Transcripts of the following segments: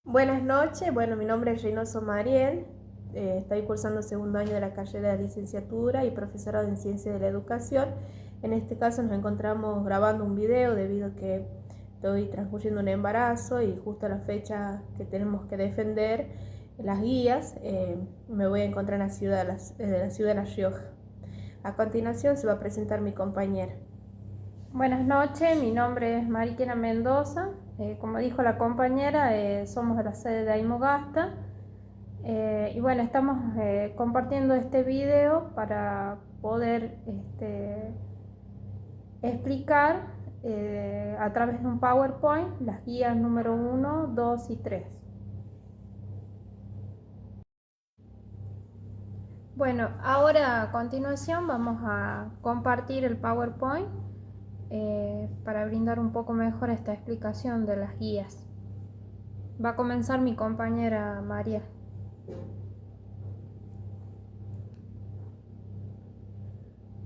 Buenas noches, mi nombre es Reynoso Mariel, estoy cursando el segundo año de la carrera de licenciatura y profesorado en Ciencias de la Educación. En este caso nos encontramos grabando un video debido a que estoy transcurriendo un embarazo y justo a la fecha que tenemos que defender las guías, me voy a encontrar en la ciudad de La Rioja. A continuación se va a presentar mi compañera. Buenas noches, mi nombre es Mariquena Mendoza. Como dijo la compañera, somos de la sede de Aymogasta. Y bueno, estamos compartiendo este video para poder explicar a través de un PowerPoint las guías número 1, 2 y 3. Bueno, ahora a continuación vamos a compartir el PowerPoint para brindar un poco mejor esta explicación de las guías. Va a comenzar mi compañera María.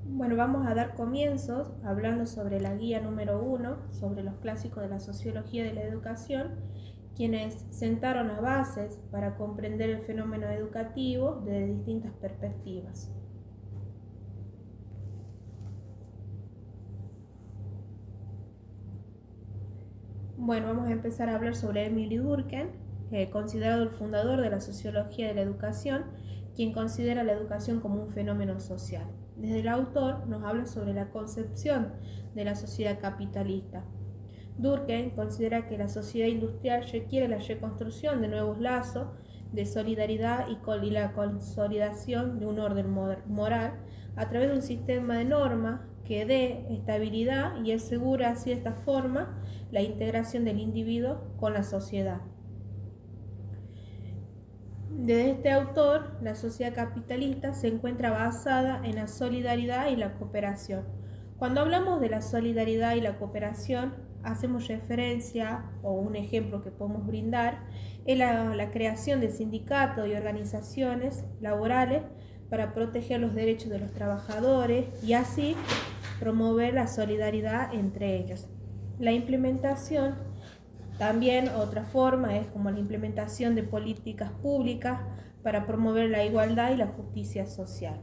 Vamos a dar comienzos hablando sobre la guía número 1, sobre los clásicos de la sociología de la educación, quienes sentaron las bases para comprender el fenómeno educativo desde distintas perspectivas. Vamos a empezar a hablar sobre Emile Durkheim, considerado el fundador de la sociología de la educación, quien considera la educación como un fenómeno social. Desde el autor nos habla sobre la concepción de la sociedad capitalista. Durkheim considera que la sociedad industrial requiere la reconstrucción de nuevos lazos de solidaridad y la consolidación de un orden moral a través de un sistema de normas que dé estabilidad y asegure así de esta forma la integración del individuo con la sociedad. Desde este autor, la sociedad capitalista se encuentra basada en la solidaridad y la cooperación. Cuando hablamos de la solidaridad y la cooperación, hacemos referencia, o un ejemplo que podemos brindar, es la creación de sindicatos y organizaciones laborales para proteger los derechos de los trabajadores y así promover la solidaridad entre ellos. La implementación, también otra forma es como la implementación de políticas públicas para promover la igualdad y la justicia social.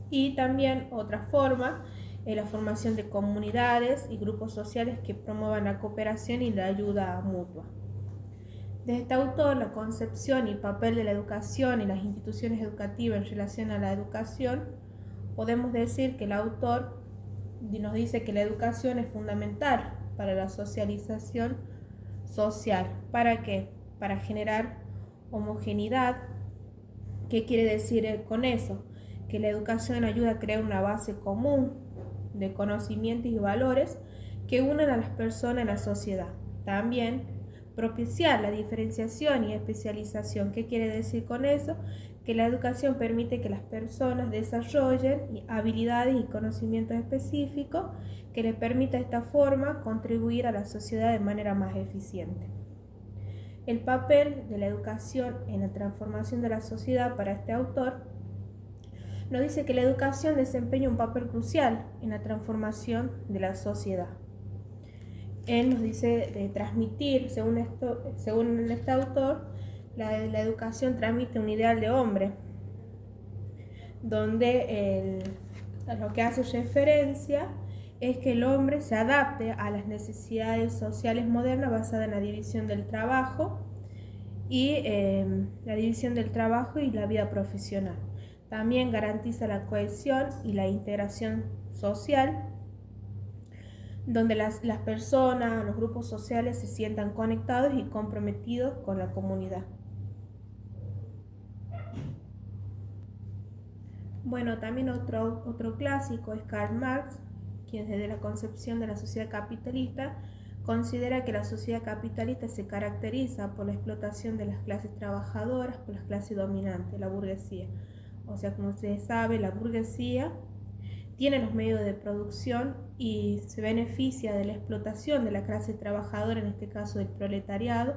Y también otra forma es la formación de comunidades y grupos sociales que promuevan la cooperación y la ayuda mutua. Desde este autor, la concepción y papel de la educación y las instituciones educativas en relación a la educación, podemos decir que el autor nos dice que la educación es fundamental para la socialización social. ¿Para qué? Para generar homogeneidad. ¿Qué quiere decir con eso? Que la educación ayuda a crear una base común de conocimientos y valores que unen a las personas en la sociedad. También propiciar la diferenciación y especialización. ¿Qué quiere decir con eso? Que la educación permite que las personas desarrollen habilidades y conocimientos específicos que les permita de esta forma contribuir a la sociedad de manera más eficiente. El papel de la educación en la transformación de la sociedad para este autor nos dice que la educación desempeña un papel crucial en la transformación de la sociedad. Él nos dice de transmitir, según este autor, la educación transmite un ideal de hombre, donde lo que hace referencia es que el hombre se adapte a las necesidades sociales modernas basadas en la división del trabajo y la vida profesional. También garantiza la cohesión y la integración social, donde las personas, los grupos sociales se sientan conectados y comprometidos con la comunidad. También otro clásico es Karl Marx, quien desde la concepción de la sociedad capitalista considera que la sociedad capitalista se caracteriza por la explotación de las clases trabajadoras por las clases dominantes, la burguesía. O sea, como ustedes saben, la burguesía tiene los medios de producción y se beneficia de la explotación de la clase trabajadora, en este caso del proletariado,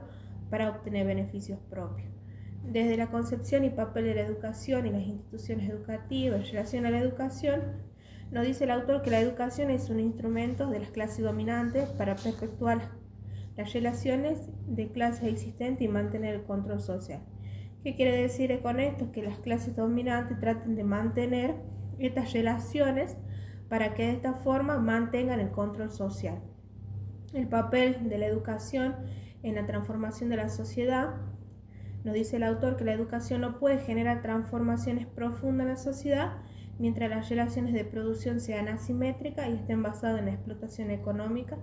para obtener beneficios propios. Desde la concepción y papel de la educación y las instituciones educativas en relación a la educación, nos dice el autor que la educación es un instrumento de las clases dominantes para perpetuar las relaciones de clases existentes y mantener el control social. ¿Qué quiere decir con esto? Que las clases dominantes traten de mantener estas relaciones para que de esta forma mantengan el control social. El papel de la educación en la transformación de la sociedad. Nos dice el autor que la educación no puede generar transformaciones profundas en la sociedad mientras las relaciones de producción sean asimétricas y estén basadas en la explotación económica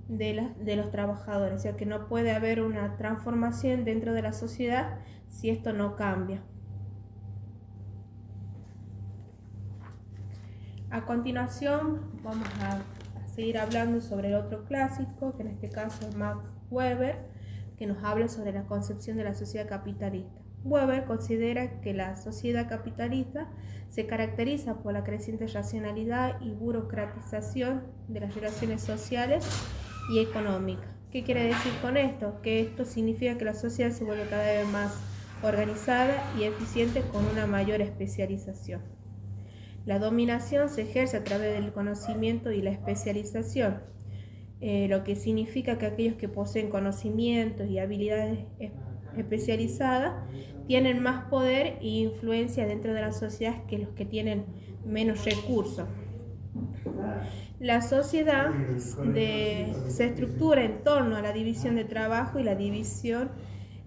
de los trabajadores. O sea que no puede haber una transformación dentro de la sociedad si esto no cambia. A continuación vamos a seguir hablando sobre el otro clásico, que en este caso es Max Weber, que nos habla sobre la concepción de la sociedad capitalista. Weber considera que la sociedad capitalista se caracteriza por la creciente racionalidad y burocratización de las relaciones sociales y económicas. ¿Qué quiere decir con esto? Que esto significa que la sociedad se vuelve cada vez más organizada y eficiente con una mayor especialización. La dominación se ejerce a través del conocimiento y la especialización, lo que significa que aquellos que poseen conocimientos y habilidades especializadas tienen más poder e influencia dentro de la sociedad que los que tienen menos recursos. La sociedad se estructura en torno a la división de trabajo y la división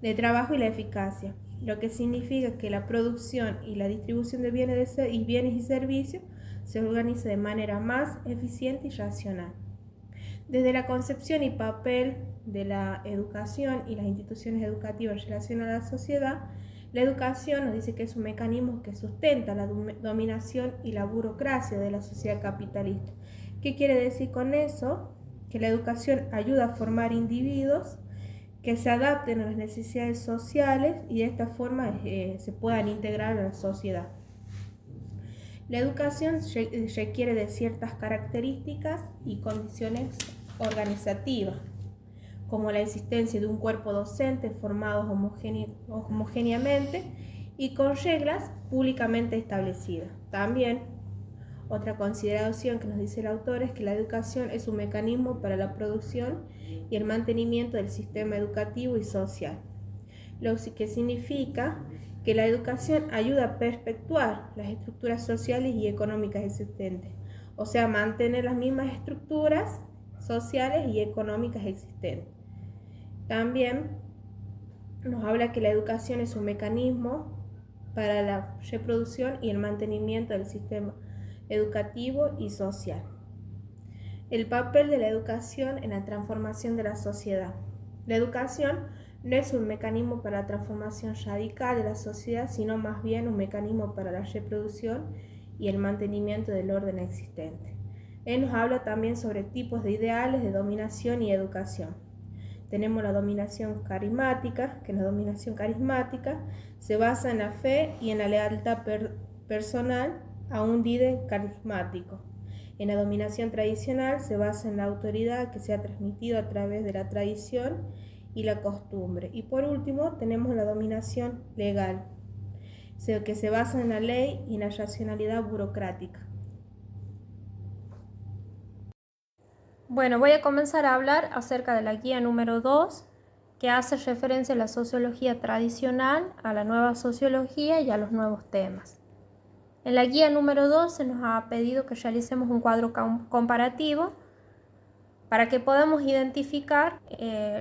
de trabajo y la eficacia, lo que significa que la producción y la distribución de bienes y servicios se organiza de manera más eficiente y racional. Desde la concepción y papel de la educación y las instituciones educativas en relación a la sociedad, la educación nos dice que es un mecanismo que sustenta la dominación y la burocracia de la sociedad capitalista. ¿Qué quiere decir con eso? Que la educación ayuda a formar individuos que se adapten a las necesidades sociales y de esta forma se puedan integrar a la sociedad. La educación requiere de ciertas características y condiciones organizativas, como la existencia de un cuerpo docente formado homogéneamente y con reglas públicamente establecidas. También, otra consideración que nos dice el autor es que la educación es un mecanismo para la producción y el mantenimiento del sistema educativo y social, lo que significa que la educación ayuda a perpetuar las estructuras sociales y económicas existentes, o sea, mantener las mismas estructuras sociales y económicas existentes. También nos habla que la educación es un mecanismo para la reproducción y el mantenimiento del sistema educativo y social. El papel de la educación en la transformación de la sociedad. La educación no es un mecanismo para la transformación radical de la sociedad, sino más bien un mecanismo para la reproducción y el mantenimiento del orden existente. Él nos habla también sobre tipos de ideales de dominación y educación. Tenemos la dominación carismática, que la dominación carismática se basa en la fe y en la lealtad personal a un líder carismático. En la dominación tradicional se basa en la autoridad que se ha transmitido a través de la tradición y la costumbre. Y por último tenemos la dominación legal, que se basa en la ley y en la racionalidad burocrática. Bueno, voy a comenzar a hablar acerca de la guía número 2, que hace referencia a la sociología tradicional, a la nueva sociología y a los nuevos temas. En la guía número 2 se nos ha pedido que realicemos un cuadro comparativo para que podamos identificar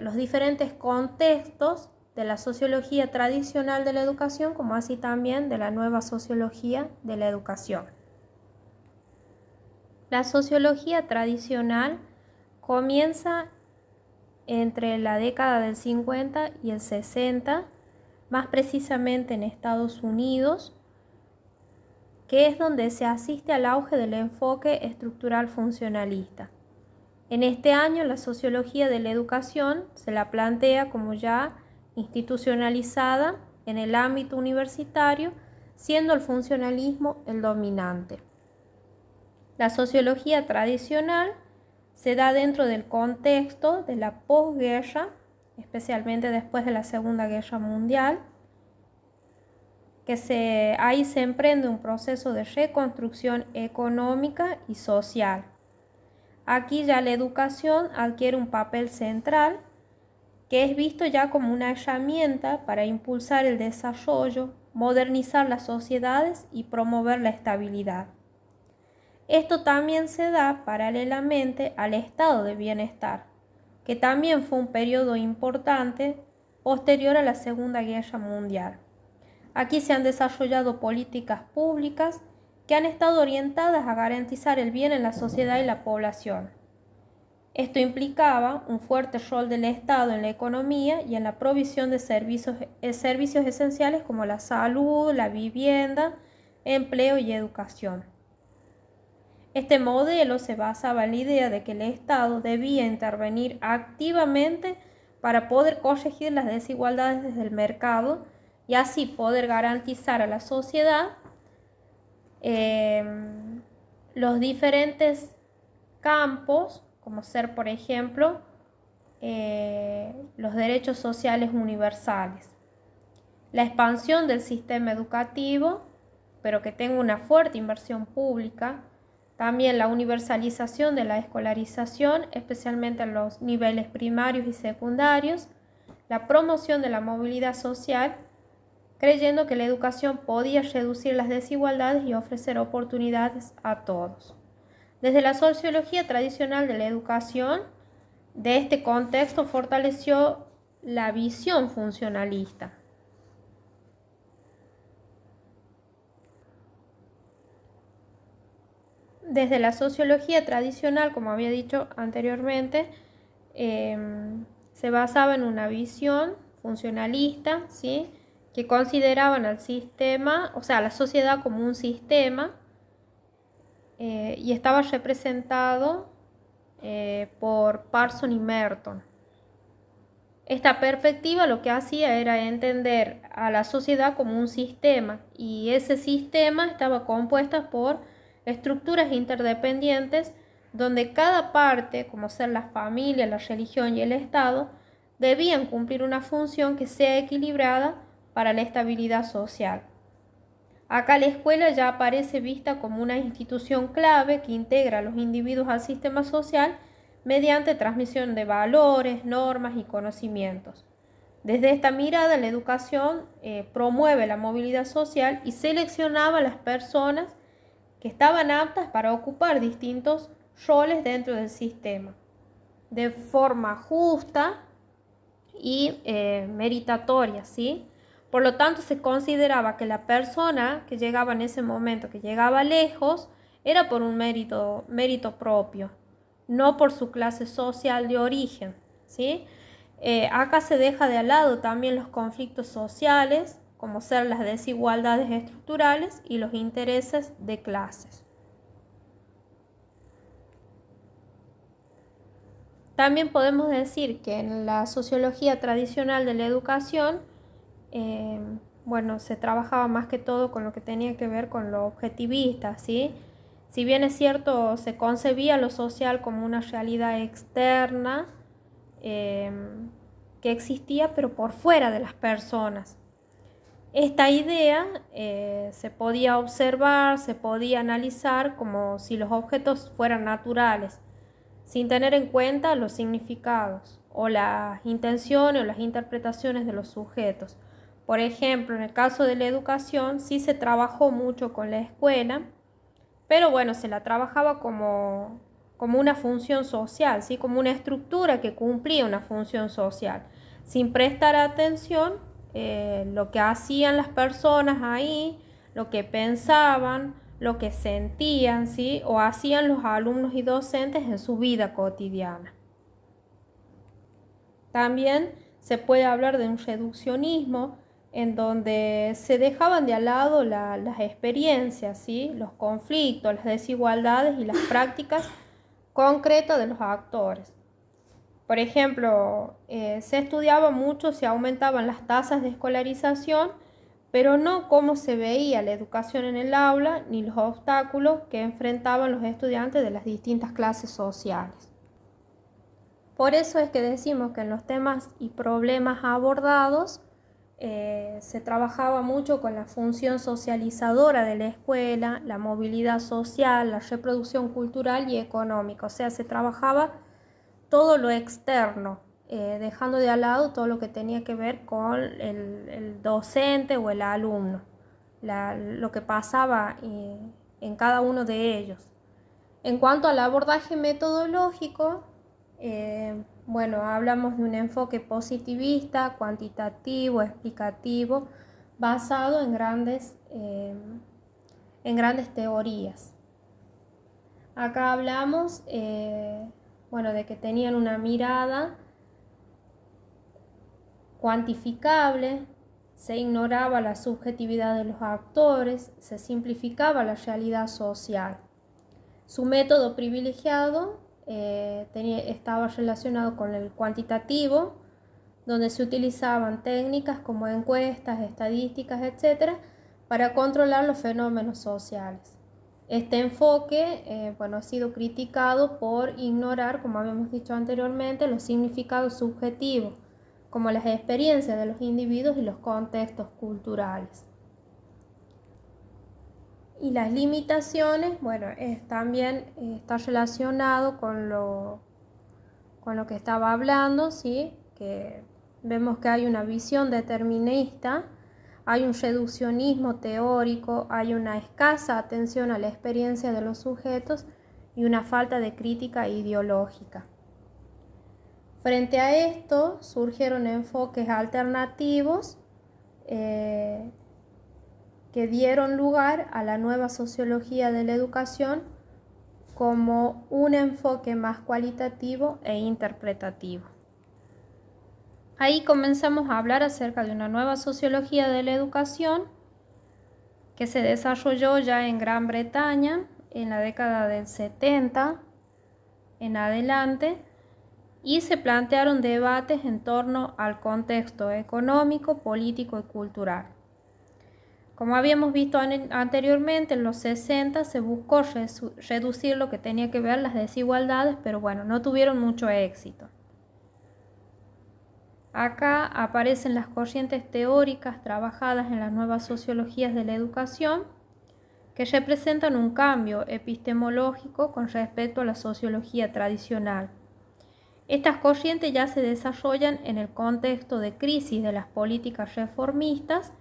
los diferentes contextos de la sociología tradicional de la educación, como así también de la nueva sociología de la educación. La sociología tradicional comienza entre la década del 50 y el 60, más precisamente en Estados Unidos, que es donde se asiste al auge del enfoque estructural funcionalista. En este año, la sociología de la educación se la plantea como ya institucionalizada en el ámbito universitario, siendo el funcionalismo el dominante. La sociología tradicional se da dentro del contexto de la posguerra, especialmente después de la Segunda Guerra Mundial, ahí se emprende un proceso de reconstrucción económica y social. Aquí ya la educación adquiere un papel central que es visto ya como una herramienta para impulsar el desarrollo, modernizar las sociedades y promover la estabilidad. Esto también se da paralelamente al estado de bienestar, que también fue un periodo importante posterior a la Segunda Guerra Mundial. Aquí se han desarrollado políticas públicas que han estado orientadas a garantizar el bien en la sociedad y la población. Esto implicaba un fuerte rol del Estado en la economía y en la provisión de servicios esenciales como la salud, la vivienda, empleo y educación. Este modelo se basaba en la idea de que el Estado debía intervenir activamente para poder corregir las desigualdades desde el mercado y así poder garantizar a la sociedad los diferentes campos, como ser, por ejemplo, los derechos sociales universales, la expansión del sistema educativo, pero que tenga una fuerte inversión pública, también la universalización de la escolarización, especialmente en los niveles primarios y secundarios, la promoción de la movilidad social, creyendo que la educación podía reducir las desigualdades y ofrecer oportunidades a todos. Desde la sociología tradicional de la educación, de este contexto fortaleció la visión funcionalista. Desde la sociología tradicional, como había dicho anteriormente, se basaba en una visión funcionalista, ¿sí?, que consideraban al sistema, o sea, a la sociedad como un sistema, y estaba representado por Parson y Merton. Esta perspectiva lo que hacía era entender a la sociedad como un sistema, y ese sistema estaba compuesto por estructuras interdependientes donde cada parte, como ser la familia, la religión y el Estado, debían cumplir una función que sea equilibrada para la estabilidad social. Acá la escuela ya aparece vista como una institución clave que integra a los individuos al sistema social mediante transmisión de valores, normas y conocimientos. Desde esta mirada, la educación promueve la movilidad social y seleccionaba a las personas que estaban aptas para ocupar distintos roles dentro del sistema, de forma justa y meritatoria, ¿sí? Por lo tanto, se consideraba que la persona que llegaba en ese momento, que llegaba lejos, era por un mérito propio, no por su clase social de origen, ¿sí? Acá se deja de lado también los conflictos sociales, como ser las desigualdades estructurales y los intereses de clases. También podemos decir que en la sociología tradicional de la educación, se trabajaba más que todo con lo que tenía que ver con lo objetivista, ¿sí? Si bien es cierto, se concebía lo social como una realidad externa que existía, pero por fuera de las personas. Esta idea se podía observar, se podía analizar como si los objetos fueran naturales, sin tener en cuenta los significados o las intenciones o las interpretaciones de los sujetos. Por ejemplo, en el caso de la educación sí se trabajó mucho con la escuela, pero se la trabajaba como una función social, ¿sí?, como una estructura que cumplía una función social, sin prestar atención lo que hacían las personas ahí, lo que pensaban, lo que sentían, ¿sí?, o hacían los alumnos y docentes en su vida cotidiana. También se puede hablar de un reduccionismo en donde se dejaban de lado las experiencias, ¿sí?, los conflictos, las desigualdades y las prácticas concretas de los actores. Por ejemplo, se estudiaba mucho si aumentaban las tasas de escolarización, pero no cómo se veía la educación en el aula ni los obstáculos que enfrentaban los estudiantes de las distintas clases sociales. Por eso es que decimos que en los temas y problemas abordados se trabajaba mucho con la función socializadora de la escuela, la movilidad social, la reproducción cultural y económica. O sea, se trabajaba todo lo externo dejando de lado todo lo que tenía que ver con el docente o el alumno, lo que pasaba en cada uno de ellos. En cuanto al abordaje metodológico, bueno, hablamos de un enfoque positivista, cuantitativo, explicativo, basado en grandes teorías. Acá hablamos bueno, de que tenían una mirada cuantificable, se ignoraba la subjetividad de los actores, se simplificaba la realidad social. Su método privilegiado estaba relacionado con el cuantitativo, donde se utilizaban técnicas como encuestas, estadísticas, etc., para controlar los fenómenos sociales. Este enfoque bueno, ha sido criticado por ignorar, como habíamos dicho anteriormente, los significados subjetivos, como las experiencias de los individuos y los contextos culturales. Y las limitaciones, bueno, también está relacionado con lo que estaba hablando, ¿sí? Que vemos que hay una visión determinista, hay un reduccionismo teórico, hay una escasa atención a la experiencia de los sujetos y una falta de crítica ideológica. Frente a esto surgieron enfoques alternativos que dieron lugar a la nueva sociología de la educación como un enfoque más cualitativo e interpretativo. Ahí comenzamos a hablar acerca de una nueva sociología de la educación que se desarrolló ya en Gran Bretaña en la década del 70 en adelante, y se plantearon debates en torno al contexto económico, político y cultural. Como habíamos visto anteriormente, en los 60 se buscó reducir lo que tenía que ver las desigualdades, pero bueno, no tuvieron mucho éxito. Acá aparecen las corrientes teóricas trabajadas en las nuevas sociologías de la educación, que representan un cambio epistemológico con respecto a la sociología tradicional. Estas corrientes ya se desarrollan en el contexto de crisis de las políticas reformistas,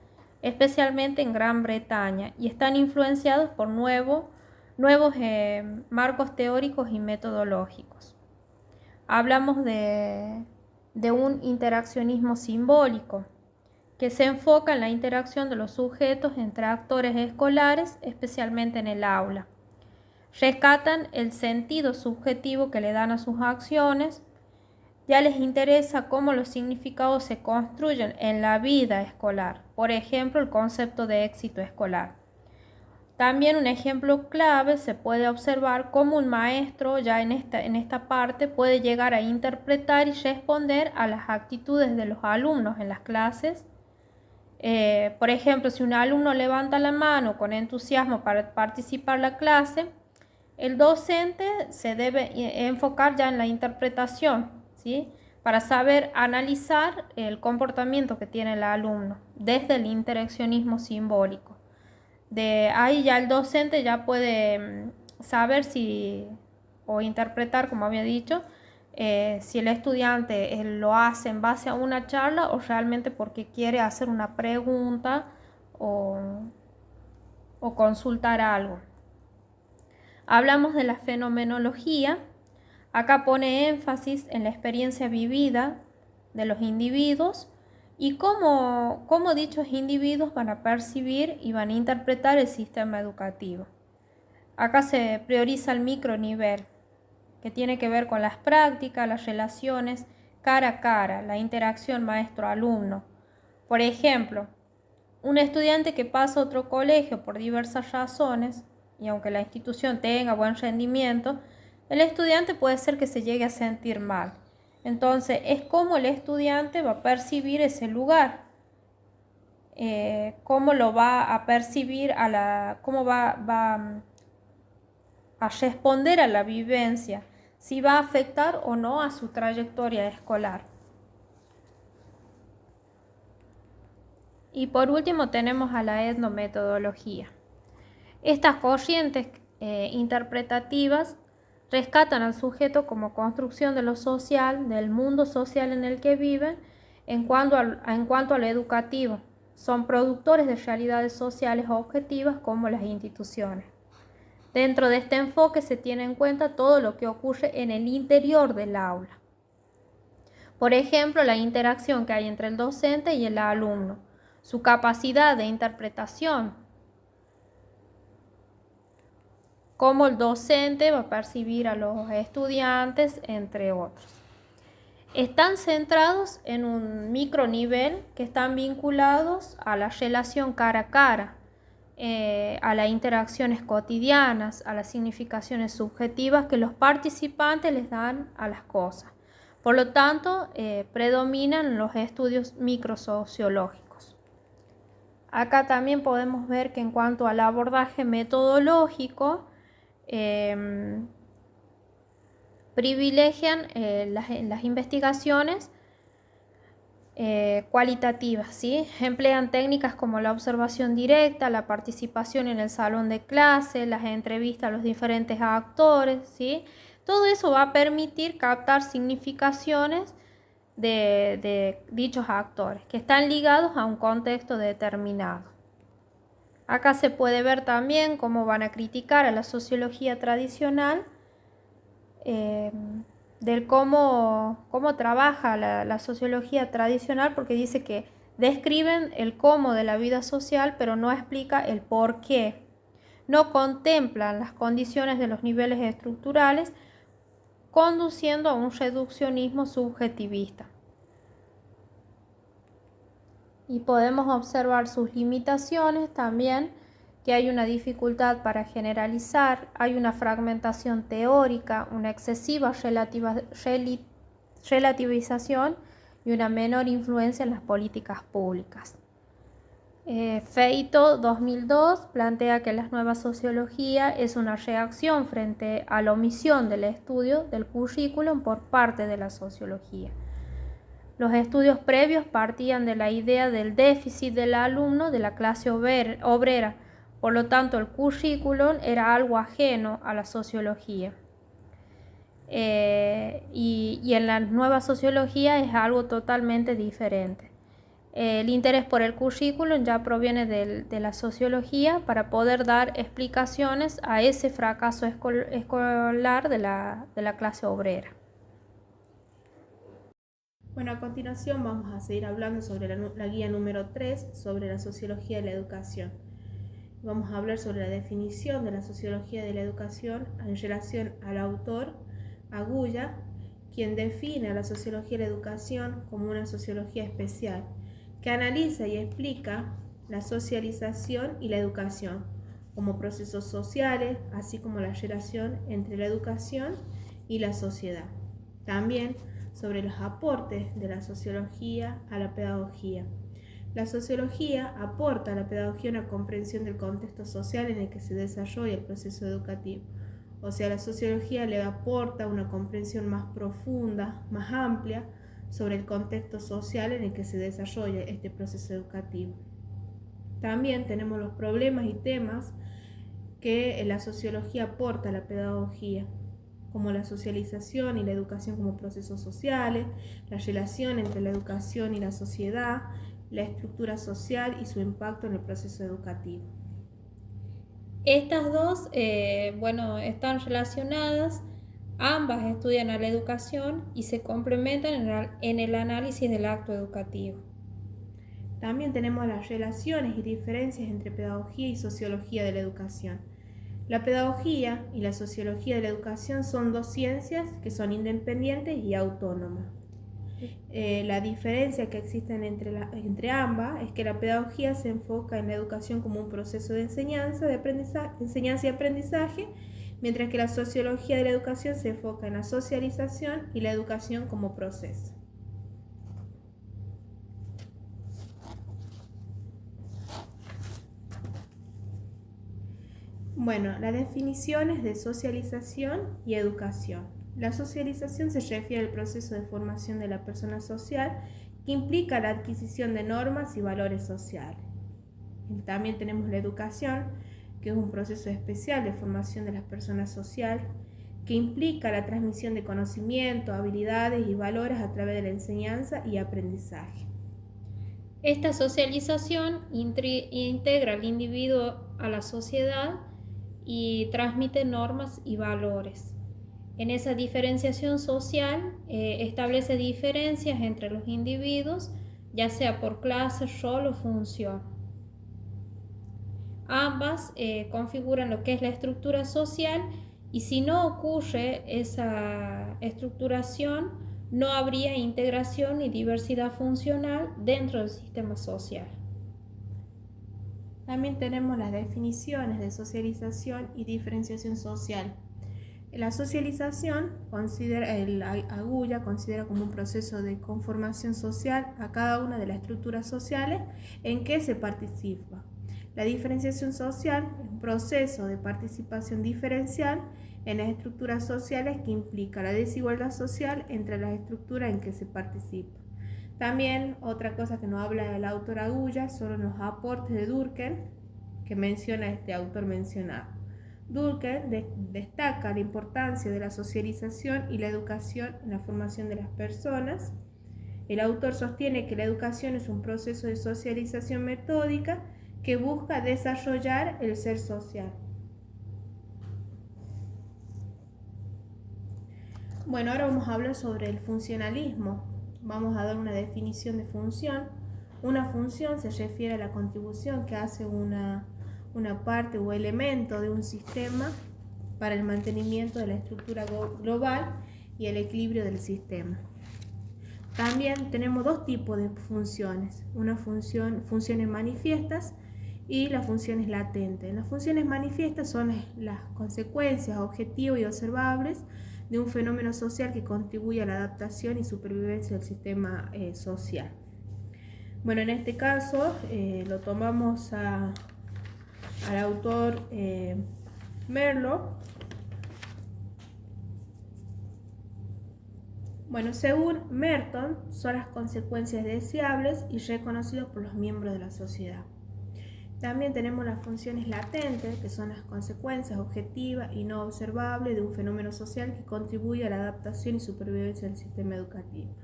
especialmente en Gran Bretaña, y están influenciados por nuevos marcos teóricos y metodológicos. Hablamos de un interaccionismo simbólico que se enfoca en la interacción de los sujetos entre actores escolares, especialmente en el aula. Rescatan el sentido subjetivo que le dan a sus acciones. Ya les interesa cómo los significados se construyen en la vida escolar, por ejemplo, el concepto de éxito escolar. También un ejemplo clave se puede observar cómo un maestro ya en esta parte puede llegar a interpretar y responder a las actitudes de los alumnos en las clases. Por ejemplo, si un alumno levanta la mano con entusiasmo para participar en la clase, el docente se debe enfocar ya en la interpretación, ¿sí? Para saber analizar el comportamiento que tiene el alumno desde el interaccionismo simbólico. De ahí ya el docente ya puede saber o interpretar, como había dicho, si el estudiante lo hace en base a una charla o realmente porque quiere hacer una pregunta o consultar algo. Hablamos de la fenomenología. Acá pone énfasis en la experiencia vivida de los individuos y cómo dichos individuos van a percibir y van a interpretar el sistema educativo. Acá se prioriza el micronivel, que tiene que ver con las prácticas, las relaciones cara a cara, la interacción maestro-alumno. Por ejemplo, un estudiante que pasa a otro colegio por diversas razones, y aunque la institución tenga buen rendimiento, el estudiante puede ser que se llegue a sentir mal. Entonces, es cómo el estudiante va a percibir ese lugar, cómo lo va a percibir, cómo va a responder a la vivencia, si va a afectar o no a su trayectoria escolar. Y por último tenemos a la etnometodología. Estas corrientes interpretativas rescatan al sujeto como construcción de lo social, del mundo social en el que viven, en cuanto a lo educativo. Son productores de realidades sociales objetivas como las instituciones. Dentro de este enfoque se tiene en cuenta todo lo que ocurre en el interior del aula. Por ejemplo, la interacción que hay entre el docente y el alumno, su capacidad de interpretación, cómo el docente va a percibir a los estudiantes, entre otros. Están centrados en un micronivel que están vinculados a la relación cara a cara, a las interacciones cotidianas, a las significaciones subjetivas que los participantes les dan a las cosas. Por lo tanto, predominan los estudios microsociológicos. Acá también podemos ver que en cuanto al abordaje metodológico, privilegian las investigaciones cualitativas, ¿sí? Emplean técnicas como la observación directa, la participación en el salón de clase, las entrevistas a los diferentes actores, ¿sí? Todo eso va a permitir captar significaciones de dichos actores que están ligados a un contexto determinado. Acá se puede ver también cómo van a criticar a la sociología tradicional, del cómo trabaja la sociología tradicional, porque dice que describen el cómo de la vida social, pero no explica el por qué. No contemplan las condiciones de los niveles estructurales, conduciendo a un reduccionismo subjetivista. Y podemos observar sus limitaciones también, que hay una dificultad para generalizar, hay una fragmentación teórica, una excesiva relativización y una menor influencia en las políticas públicas. Feito 2002 plantea que la nueva sociología es una reacción frente a la omisión del estudio del currículum por parte de la sociología. Los estudios previos partían de la idea del déficit del alumno de la clase obrera, por lo tanto el currículum era algo ajeno a la sociología. Y en la nueva sociología es algo totalmente diferente. El interés por el currículum ya proviene de la sociología para poder dar explicaciones a ese fracaso escolar de la clase obrera. Bueno, a continuación vamos a seguir hablando sobre la guía número 3, sobre la sociología de la educación. Vamos a hablar sobre la definición de la sociología de la educación en relación al autor Agulla, quien define a la sociología de la educación como una sociología especial, que analiza y explica la socialización y la educación como procesos sociales, así como la relación entre la educación y la sociedad. También sobre los aportes de la sociología a la pedagogía. La sociología aporta a la pedagogía una comprensión del contexto social en el que se desarrolla el proceso educativo. O sea, la sociología le aporta una comprensión más profunda, más amplia, sobre el contexto social en el que se desarrolla este proceso educativo. También tenemos los problemas y temas que la sociología aporta a la pedagogía, como la socialización y la educación como procesos sociales, la relación entre la educación y la sociedad, la estructura social y su impacto en el proceso educativo. Estas dos, están relacionadas, ambas estudian a la educación y se complementan en el análisis del acto educativo. También tenemos las relaciones y diferencias entre pedagogía y sociología de la educación. La pedagogía y la sociología de la educación son dos ciencias que son independientes y autónomas. La diferencia que existe entre ambas es que la pedagogía se enfoca en la educación como un proceso de enseñanza y aprendizaje, mientras que la sociología de la educación se enfoca en la socialización y la educación como proceso. Bueno, las definiciones de socialización y educación. La socialización se refiere al proceso de formación de la persona social que implica la adquisición de normas y valores sociales. También tenemos la educación, que es un proceso especial de formación de las personas sociales que implica la transmisión de conocimiento, habilidades y valores a través de la enseñanza y aprendizaje. Esta socialización integra al individuo a la sociedad y transmite normas y valores. En esa diferenciación social establece diferencias entre los individuos, ya sea por clase, rol o función. Ambas configuran lo que es la estructura social, y si no ocurre esa estructuración, no habría integración ni diversidad funcional dentro del sistema social. También tenemos las definiciones de socialización y diferenciación social. La socialización Agulla considera como un proceso de conformación social a cada una de las estructuras sociales en que se participa. La diferenciación social es un proceso de participación diferencial en las estructuras sociales que implica la desigualdad social entre las estructuras en que se participa. También otra cosa que nos habla el autor Agulla son los aportes de Durkheim que menciona este autor mencionado. Durkheim destaca la importancia de la socialización y la educación en la formación de las personas. El autor sostiene que la educación es un proceso de socialización metódica que busca desarrollar el ser social. Bueno, ahora vamos a hablar sobre el funcionalismo. Vamos a dar una definición de función. Una función se refiere a la contribución que hace una parte o elemento de un sistema para el mantenimiento de la estructura global y el equilibrio del sistema. También tenemos dos tipos de funciones, funciones manifiestas y las funciones latentes. Las funciones manifiestas son las consecuencias objetivas y observables de un fenómeno social que contribuye a la adaptación y supervivencia del sistema social. Bueno, en este caso lo tomamos al autor Merleau. Bueno, según Merton, son las consecuencias deseables y reconocidas por los miembros de la sociedad. También tenemos las funciones latentes, que son las consecuencias objetivas y no observables de un fenómeno social que contribuye a la adaptación y supervivencia del sistema educativo.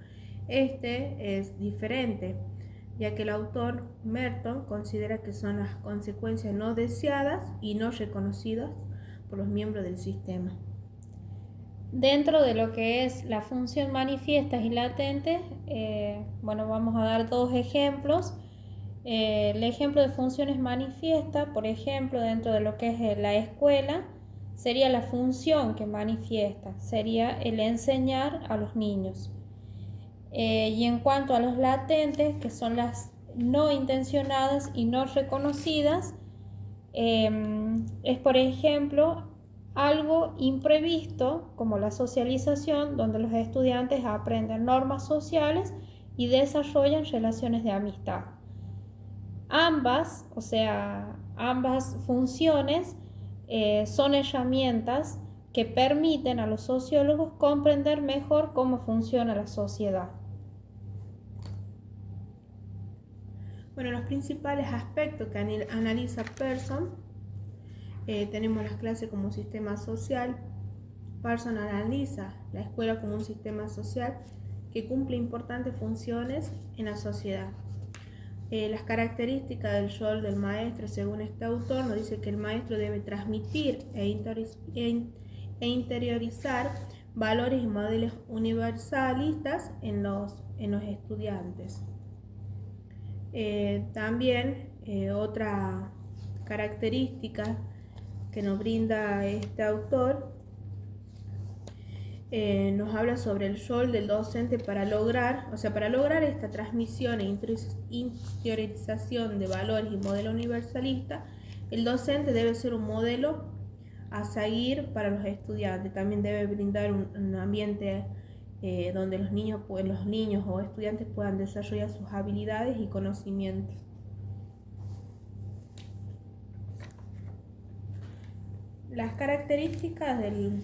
Este es diferente, ya que el autor Merton considera que son las consecuencias no deseadas y no reconocidas por los miembros del sistema. Dentro de lo que es la función manifiesta y latente, vamos a dar dos ejemplos. El ejemplo de funciones manifiestas, por ejemplo, dentro de lo que es la escuela, sería la función que manifiesta, sería el enseñar a los niños. Y en cuanto a los latentes, que son las no intencionadas y no reconocidas, es, por ejemplo, algo imprevisto como la socialización, donde los estudiantes aprenden normas sociales y desarrollan relaciones de amistad. Ambas funciones son herramientas que permiten a los sociólogos comprender mejor cómo funciona la sociedad. Bueno, los principales aspectos que analiza Pearson, tenemos las clases como un sistema social. Pearson analiza la escuela como un sistema social que cumple importantes funciones en la sociedad. Las características del rol del maestro, según este autor, nos dice que el maestro debe transmitir e interiorizar valores y modelos universalistas en los estudiantes. También otra característica que nos brinda este autor nos habla sobre el rol del docente para lograr esta transmisión e interiorización de valores y modelo universalista. El docente debe ser un modelo a seguir para los estudiantes. También debe brindar un ambiente donde los niños o estudiantes puedan desarrollar sus habilidades y conocimientos. Las características del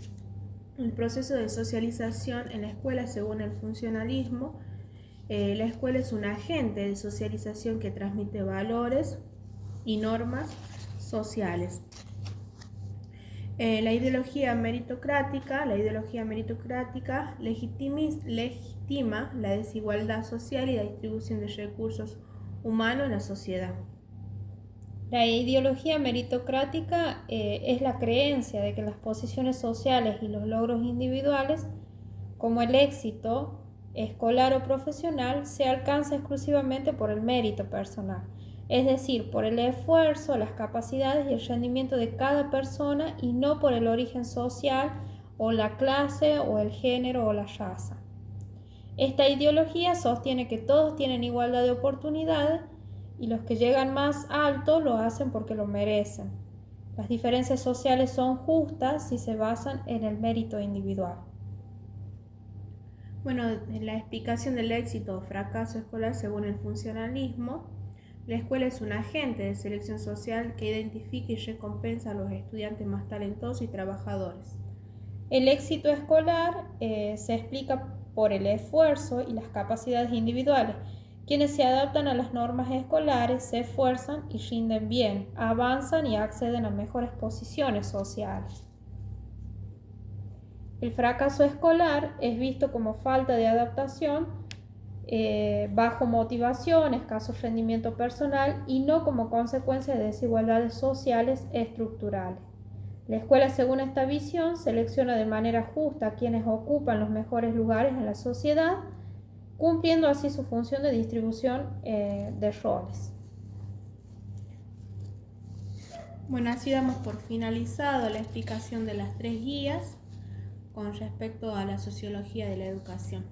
proceso de socialización en la escuela, según el funcionalismo, la escuela es un agente de socialización que transmite valores y normas sociales. La ideología meritocrática legitima la desigualdad social y la distribución de recursos humanos en la sociedad. La ideología meritocrática es la creencia de que las posiciones sociales y los logros individuales, como el éxito escolar o profesional, se alcanza exclusivamente por el mérito personal, es decir, por el esfuerzo, las capacidades y el rendimiento de cada persona y no por el origen social o la clase o el género o la raza. Esta ideología sostiene que todos tienen igualdad de oportunidades y los que llegan más alto lo hacen porque lo merecen. Las diferencias sociales son justas si se basan en el mérito individual. Bueno, en la explicación del éxito o fracaso escolar según el funcionalismo, la escuela es un agente de selección social que identifica y recompensa a los estudiantes más talentosos y trabajadores. El éxito escolar se explica por el esfuerzo y las capacidades individuales. Quienes se adaptan a las normas escolares se esfuerzan y rinden bien, avanzan y acceden a mejores posiciones sociales. El fracaso escolar es visto como falta de adaptación, bajo motivación, escaso rendimiento personal y no como consecuencia de desigualdades sociales estructurales. La escuela, según esta visión, selecciona de manera justa a quienes ocupan los mejores lugares en la sociedad, cumpliendo así su función de distribución de roles. Bueno, así damos por finalizado la explicación de las 3 guías con respecto a la sociología de la educación.